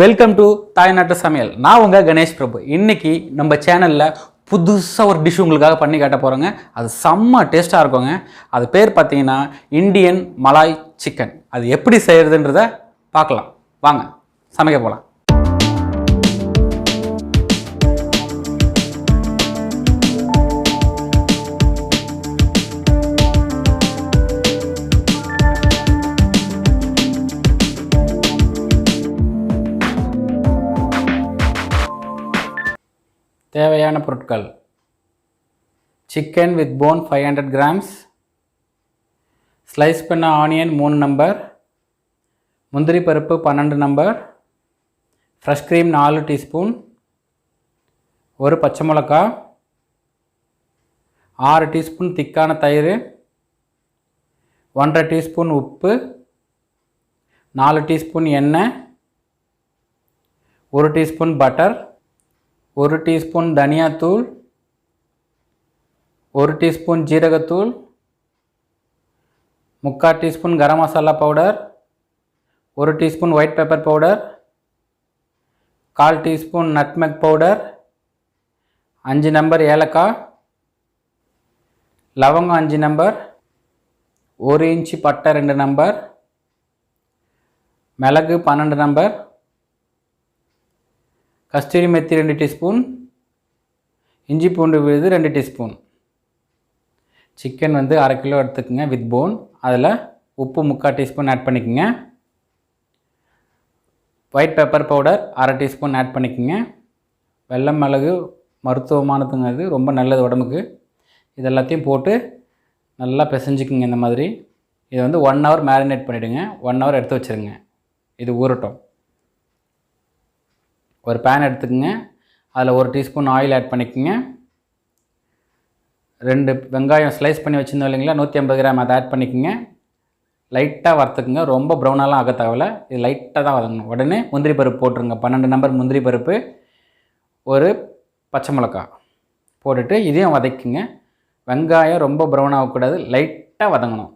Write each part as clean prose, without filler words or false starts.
Welcome to தாய் நாட்டு சமையல். நான் உங்கள் கணேஷ் பிரபு. இன்றைக்கி நம்ம சேனலில் புதுசாக ஒரு டிஷ் உங்களுக்காக பண்ணி காட்ட போகிறோங்க. அது செம்ம டேஸ்ட்டாக இருக்குங்க. அது பேர் பார்த்தீங்கன்னா இந்தியன் மலாய் சிக்கன். அது எப்படி செய்கிறதுன்றதை பார்க்கலாம். வாங்க சமைக்க போகலாம். தேவையான பொருட்கள்: chicken with phone 500 grams, slice பண்ண ஆனியன் 3 நம்பர், முந்திரி பருப்பு 12 நம்பர், ஃப்ரெஷ் க்ரீம் 4 டீஸ்பூன், ஒரு பச்சை மிளகா, 6 டீஸ்பூன் திக்கான தயிர், 1.5 டீஸ்பூன் உப்பு, 4 டீஸ்பூன் எண்ணெய், 1 டீஸ்பூன் பட்டர், 1 டீஸ்பூன் தனியாத்தூள், 1 டீஸ்பூன் ஜீரகத்தூள், 3/4 teaspoon garam masala powder, 1 teaspoon white pepper powder, 1/4 teaspoon nutmeg powder, 5 number ஏலக்காய், லவங்கம் 5 நம்பர், 1 இன்ச்சு பட்டை 2 நம்பர், மிளகு 12 நம்பர், கஸ்தூரி மெத்தி 2 டீஸ்பூன், இஞ்சி பூண்டு விழுது 2 டீஸ்பூன். சிக்கன் வந்து 1/2 கிலோ எடுத்துக்கோங்க வித் போன். அதில் உப்பு 3/4 டீஸ்பூன் ஆட் பண்ணிக்கோங்க. White pepper powder 1/2 teaspoon add பண்ணிக்கோங்க. வெள்ளை மிளகு மருத்துவமானதுங்க, அது ரொம்ப நல்லது உடம்புக்கு. இது எல்லாத்தையும் போட்டு நல்லா பிசைஞ்சிக்குங்க. இந்த மாதிரி இதை வந்து 1 hour மேரினேட் பண்ணிவிடுங்க. 1 hour எடுத்து வச்சுருங்க. இது ஊறட்டும். ஒரு பேன் எடுத்துக்கோங்க. அதில் 1 டீஸ்பூன் ஆயில் ஆட் பண்ணிக்கோங்க. 2 வெங்காயம் ஸ்லைஸ் பண்ணி வச்சுருந்தோம் இல்லைங்களா, 150 கிராம், அதை ஆட் பண்ணிக்கோங்க. லைட்டாக வறுத்துக்குங்க. ரொம்ப ப்ரௌனாலாம் ஆக தேவையில்ல. இது லைட்டாக தான் வதங்கணும். உடனே முந்திரி பருப்பு போட்டுருங்க. 12 நம்பர் முந்திரி பருப்பு, ஒரு பச்சை மிளகா போட்டுட்டு இதையும் வதக்குங்க. வெங்காயம் ரொம்ப ப்ரௌன் ஆகக்கூடாது, லைட்டாக வதங்கணும்.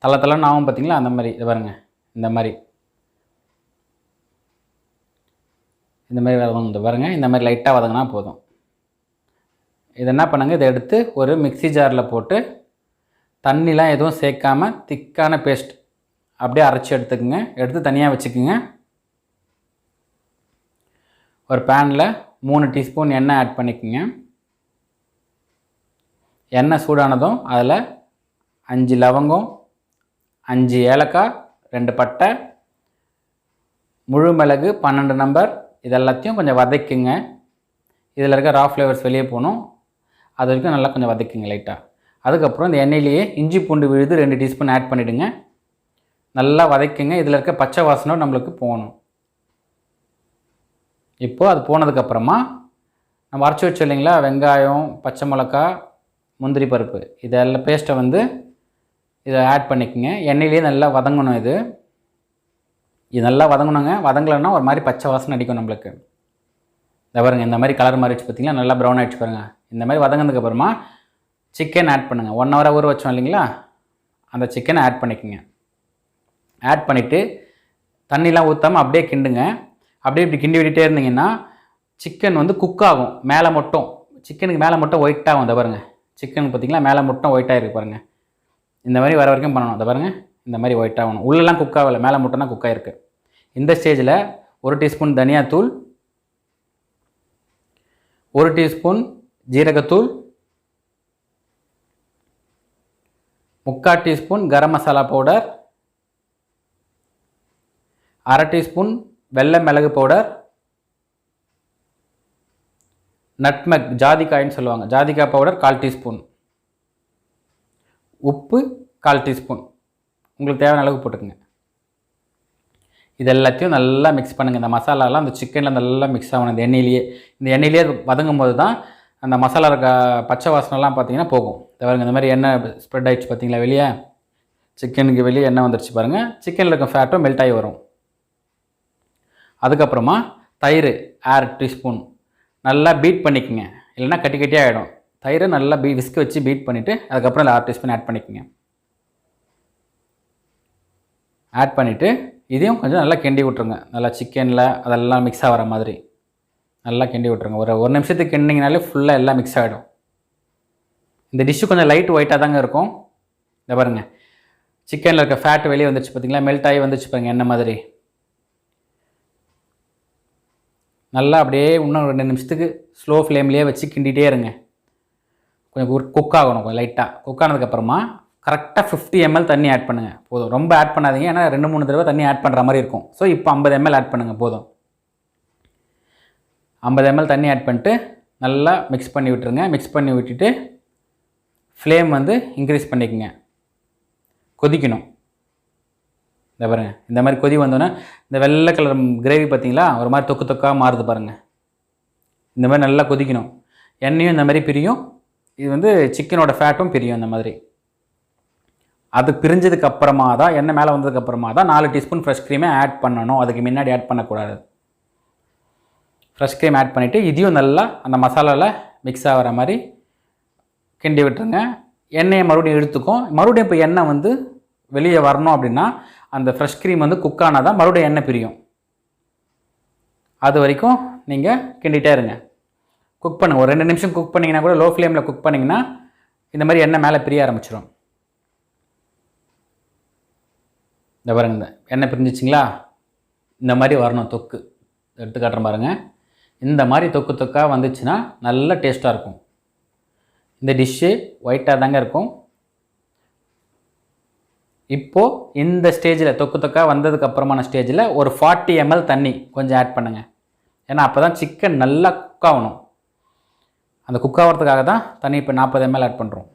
தலை ஆகும் பார்த்தீங்களா, அந்த மாதிரி. இது பாருங்கள், இந்த மாதிரி வதங்க பாருங்கள். இந்த மாதிரி லைட்டாக வதங்கினா போதும். இது என்ன பண்ணுங்க, இதை எடுத்து ஒரு மிக்ஸி ஜாரில் போட்டு தண்ணிலாம் எதுவும் சேர்க்காமல் திக்கான பேஸ்ட் அப்படியே அரைச்சி எடுத்துக்கோங்க. எடுத்து தனியாக வச்சுக்கோங்க. ஒரு பேனில் 3 டீஸ்பூன் எண்ணெய் ஆட் பண்ணிக்கோங்க. எண்ணெய் சூடானதும் அதில் 5 லவங்கம், 5 ஏலக்காய், 2 பட்டை, முழு மிளகு 12 நம்பர், இதெல்லாத்தையும் கொஞ்சம் வதக்குங்க. இதில் இருக்க ரா ஃப்ளேவர்ஸ் வெளியே போகணும். அது வரைக்கும் நல்லா கொஞ்சம் வதக்குங்க லைட்டாக. அதுக்கப்புறம் இந்த எண்ணெயிலேயே இஞ்சி பூண்டு விழுது 2 டீஸ்பூன் ஆட் பண்ணிவிடுங்க. நல்லா வதக்குங்க. இதில் இருக்க பச்சை வாசனை நம்மளுக்கு போகணும். இப்போது அது போனதுக்கப்புறமா நம்ம அரைச்சி வச்சோம் இல்லைங்களா, வெங்காயம், பச்சை மிளகா, முந்திரி பருப்பு, இதெல்லாம் பேஸ்ட்டை வந்து இதை ஆட் பண்ணிக்கோங்க. எண்ணெயிலேயே நல்லா வதங்கணும். இது நல்லா வதங்கணுங்க. வதங்கலைன்னா ஒரு மாதிரி பச்சை வாசனை அடிக்கும் நம்மளுக்கு. இந்த பாருங்கள், இந்த மாதிரி கலர் மாறிடுச்சு பார்த்தீங்களா, நல்லா ப்ரௌன் ஆகிடுச்சு பாருங்கள். இந்த மாதிரி வதங்கினதுக்கப்புறமா சிக்கன் ஆட் பண்ணுங்கள். 1 hour ஊற வச்சோம் இல்லைங்களா, அந்த சிக்கனை ஆட் பண்ணிக்கோங்க. ஆட் பண்ணிவிட்டு தண்ணிலாம் ஊற்றாமல் அப்படியே கிண்டுங்க. அப்படியே இப்படி கிண்டி விட்டுட்டே இருந்தீங்கன்னா சிக்கன் வந்து குக் ஆகும். மேலே மட்டும் சிக்கனுக்கு மேலே மட்டும் ஒயிட்டாகும். இந்த பாருங்கள், சிக்கன் பார்த்திங்களா மேலே மட்டும் ஒயிட்டாக இருக்குது பாருங்கள். இந்த மாதிரி வர வரைக்கும் பண்ணணும். இந்த பாருங்கள், இந்த மாதிரி ஒயிட் ஆகணும். உள்ளெல்லாம் குக் ஆகலை, மேலே மட்டும் தான் குக் ஆகிருக்கு. இந்த ஸ்டேஜில் 1 டீஸ்பூன் தனியாத்தூள், 1 டீஸ்பூன் ஜீரகத்தூள், 3/4 teaspoon garam masala powder, 1/2 teaspoon வெள்ளை மிளகு பவுடர், நட்மெக் ஜாதிக்காய்ன்னு சொல்லுவாங்க, ஜாதிக்காய் பவுடர் 1/4 டீஸ்பூன், உப்பு 1/4 டீஸ்பூன், உங்களுக்கு தேவையான அளவுக்கு போட்டுக்கோங்க. இது எல்லாத்தையும் நல்லா மிக்ஸ் பண்ணுங்கள். இந்த மசாலாலாம் அந்த சிக்கனில் நல்லா மிக்ஸ் ஆகணும். இந்த எண்ணெயிலேயே வதங்கும் போது தான் அந்த மசாலா இருக்க பச்சை வாசனைலாம் பார்த்தீங்கன்னா போகும். பாருங்கள், இந்த மாதிரி எண்ணெய் ஸ்ப்ரெட் ஆகிடுச்சு பார்த்தீங்களா, வெளியே சிக்கனுக்கு வெளியே எண்ணெய் வந்துடுச்சு பாருங்கள். சிக்கனில் இருக்க ஃபேட்டும் மெல்ட் ஆகி வரும். அதுக்கப்புறமா தயிர் 1/2 டீஸ்பூன் நல்லா பீட் பண்ணிக்கோங்க, இல்லைன்னா கட்டி கட்டியாக ஆகிடும். தயிரை நல்லா விஸ்க் வச்சு பீட் பண்ணிவிட்டு அதுக்கப்புறம் 1/2 டீஸ்பூன் ஆட் பண்ணிக்கோங்க. ஆட் பண்ணிவிட்டு இதையும் கொஞ்சம் நல்லா கிண்டி விட்ருங்க. நல்லா சிக்கனில் அதெல்லாம் மிக்ஸ் ஆகிற மாதிரி நல்லா கிண்டி விட்ருங்க. ஒரு நிமிஷத்துக்கு கிண்டிங்கனாலே ஃபுல்லாக எல்லாம் மிக்ஸ் ஆகிடும். இந்த டிஷ்ஷு கொஞ்சம் லைட் ஒயிட்டாக தாங்க இருக்கும். இதை பாருங்கள், சிக்கனில் இருக்க ஃபேட் வெளியே வந்துச்சு பார்த்தீங்களா, மெல்ட் ஆகி வந்துச்சு பாருங்கள் எண்ணெய் மாதிரி. நல்லா அப்படியே இன்னும் 2 நிமிஷத்துக்கு ஸ்லோ ஃப்ளேம்லேயே வச்சு கிண்டிகிட்டே இருங்க. கொஞ்சம் குக் ஆகணும். கொஞ்சம் லைட்டாக குக் ஆனதுக்கப்புறமா கரெக்டாக 50 ml தண்ணி ஆட் பண்ணுங்கள். போதும், ரொம்ப ஆட் பண்ணாதீங்க, ஏன்னா 2-3 தடவை தண்ணி ஆட் பண்ணுற மாதிரி இருக்கும். ஸோ இப்போ 50 ml ஆட் பண்ணுங்கள். போதும், 50 ml தண்ணி ஆட் பண்ணிட்டு நல்லா மிக்ஸ் பண்ணி விட்டுருங்க. மிக்ஸ் பண்ணி விட்டுட்டு ஃப்ளேம் வந்து இன்க்ரீஸ் பண்ணிக்கோங்க. கொதிக்கணும். இந்த பாருங்கள், இந்த மாதிரி கொதி வந்தோன்னே இந்த வெள்ளை கலர் கிரேவி பார்த்தீங்களா, ஒரு மாதிரி தொக்கு தொக்காக மாறுது பாருங்கள். இந்த மாதிரி நல்லா கொதிக்கணும். எண்ணெயும் இந்த மாதிரி பிரியும், இது வந்து சிக்கனோட ஃபேட்டும் பிரியும் இந்த மாதிரி. அது பிரிஞ்சதுக்கு அப்புறமா தான், எண்ணெய் மேலே வந்ததுக்கப்புறமா தான் 4 டீஸ்பூன் ஃப்ரெஷ் க்ரீமே ஆட் பண்ணணும். அதுக்கு முன்னாடி ஆட் பண்ணக்கூடாது. ஃப்ரெஷ் க்ரீம் ஆட் பண்ணிவிட்டு இதையும் நல்லா அந்த மசாலாவில் மிக்ஸ் ஆகிற மாதிரி கிண்டி விட்டுருங்க. எண்ணெயை மறுபடியும் இழுத்துக்கும். மறுபடியும் இப்போ எண்ணெய் வந்து வெளியே வரணும் அப்படின்னா அந்த ஃப்ரெஷ் க்ரீம் வந்து குக் ஆனால் தான் மறுபடியும் எண்ணெய் பிரியும். அது வரைக்கும் நீங்கள் கிண்டிகிட்டே இருங்க. குக் பண்ணுங்கள். ஒரு 2 நிமிஷம் குக் பண்ணிங்கன்னா கூட, லோ ஃப்ளேமில் குக் பண்ணிங்கன்னா இந்த மாதிரி எண்ணெய் மேலே பிரிய ஆரம்பிச்சிடும். இந்த பாருங்க, இந்த எண்ணெய் பிரிஞ்சிச்சிங்களா, இந்த மாதிரி வரணும் தொக்கு. எடுத்து காட்டுற பாருங்கள். இந்த மாதிரி தொக்கு தொக்காக வந்துச்சுன்னா நல்ல டேஸ்ட்டாக இருக்கும். இந்த டிஷ்ஷு ஒயிட்டாக தாங்க இருக்கும். இப்போது இந்த ஸ்டேஜில் தொக்கு தொக்காக வந்ததுக்கப்புறமான ஸ்டேஜில் ஒரு 40 ml தண்ணி கொஞ்சம் ஆட் பண்ணுங்கள். ஏன்னா அப்போ தான் சிக்கன் நல்லா குக் ஆகணும். அந்த குக் ஆகிறதுக்காக தான் தண்ணி இப்போ 40 ml ஆட் பண்ணுறோம்.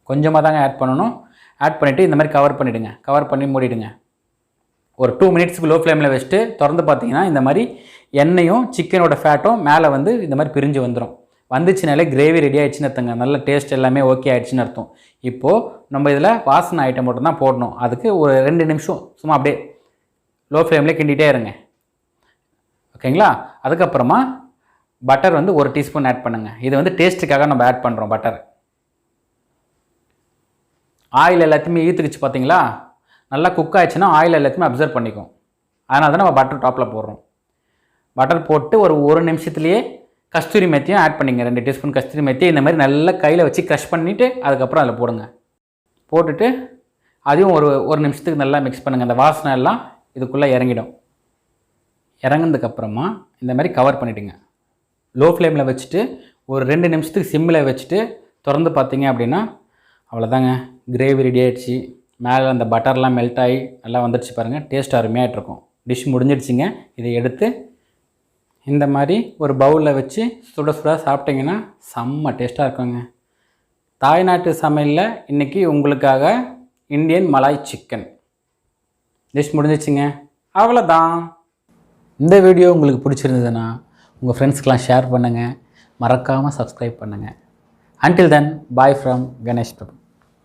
கொஞ்சமாக தாங்க ஆட் பண்ணணும். ஆட் பண்ணிவிட்டு இந்த மாதிரி கவர் பண்ணிவிடுங்க. கவர் பண்ணி மூடிடுங்க. ஒரு 2 மினிட்ஸ்க்கு லோ ஃப்ளேமில் வச்சுட்டு திறந்து பார்த்தீங்கன்னா இந்த மாதிரி எண்ணெயும் சிக்கனோட ஃபேட்டும் மேலே வந்து இந்த மாதிரி பிரிஞ்சு வந்துடும். வந்துச்சுனாலே கிரேவி ரெடி ஆகிடுச்சின்னு அர்த்தங்க. நல்ல டேஸ்ட் எல்லாமே ஓகே ஆகிடுச்சின்னு அர்த்தம். இப்போது நம்ம இதில் வாசனை ஐட்டம் மட்டும் தான் போடணும். அதுக்கு ஒரு 2 நிமிஷம் சும்மா அப்படியே லோ ஃப்ளேம்லேயே கிண்டிகிட்டே இருங்க. ஓகேங்களா? அதுக்கப்புறமா பட்டர் வந்து 1 டீஸ்பூன் ஆட் பண்ணுங்கள். இது வந்து டேஸ்ட்டுக்காக நம்ம ஆட் பண்ணுறோம் பட்டர். ஆயில் எல்லாத்தையுமே ஈர்த்துக்குச்சு பார்த்தீங்களா, நல்லா குக் ஆகிடுச்சுன்னா ஆயில் எல்லாத்தையுமே அப்சர்வ் பண்ணிக்கும். அதனால தான் நம்ம பட்டர் டாப்பில் போடுறோம். பட்டர் போட்டு ஒரு நிமிஷத்துலேயே கஸ்தூரி மெத்தியும் ஆட் பண்ணிங்க. 2 டீஸ்பூன் கஸ்தூரி மெத்தி இந்த மாதிரி நல்லா கையில் வச்சு க்ரஷ் பண்ணிவிட்டு அதுக்கப்புறம் அதில் போடுங்க. போட்டுட்டு அதையும் ஒரு நிமிஷத்துக்கு நல்லா மிக்ஸ் பண்ணுங்கள். அந்த வாசனை எல்லாம் இதுக்குள்ளே இறங்கிடும். இறங்கினதுக்கப்புறமா இந்த மாதிரி கவர் பண்ணிவிடுங்க. லோ ஃப்ளேமில் வச்சுட்டு ஒரு 2 நிமிஷத்துக்கு சிம்மில் வச்சுட்டு திறந்து பார்த்தீங்க அப்படின்னா அவ்வளோதாங்க, கிரேவி ரெடி ஆகிடுச்சு. மேலே அந்த பட்டர்லாம் மெல்ட் ஆகி நல்லா வந்துடுச்சு பாருங்கள். டேஸ்ட் அருமையாகிட்ருக்கும். டிஷ் முடிஞ்சிடுச்சிங்க. இதை எடுத்து இந்த மாதிரி ஒரு பவுலில் வச்சு சுட சுட சாப்பிட்டிங்கன்னா செம்ம டேஸ்ட்டாக இருக்குங்க. தாய்நாட்டு சமையலில் இன்றைக்கி உங்களுக்காக இந்தியன் மலாய் சிக்கன் டிஷ் முடிஞ்சிச்சுங்க. அவ்வளோதான். இந்த வீடியோ உங்களுக்கு பிடிச்சிருந்ததுன்னா உங்கள் ஃப்ரெண்ட்ஸ்க்கெலாம் ஷேர் பண்ணுங்கள். மறக்காமல் சப்ஸ்கிரைப் பண்ணுங்கள். Until then, bye from Ganesh Prabhu.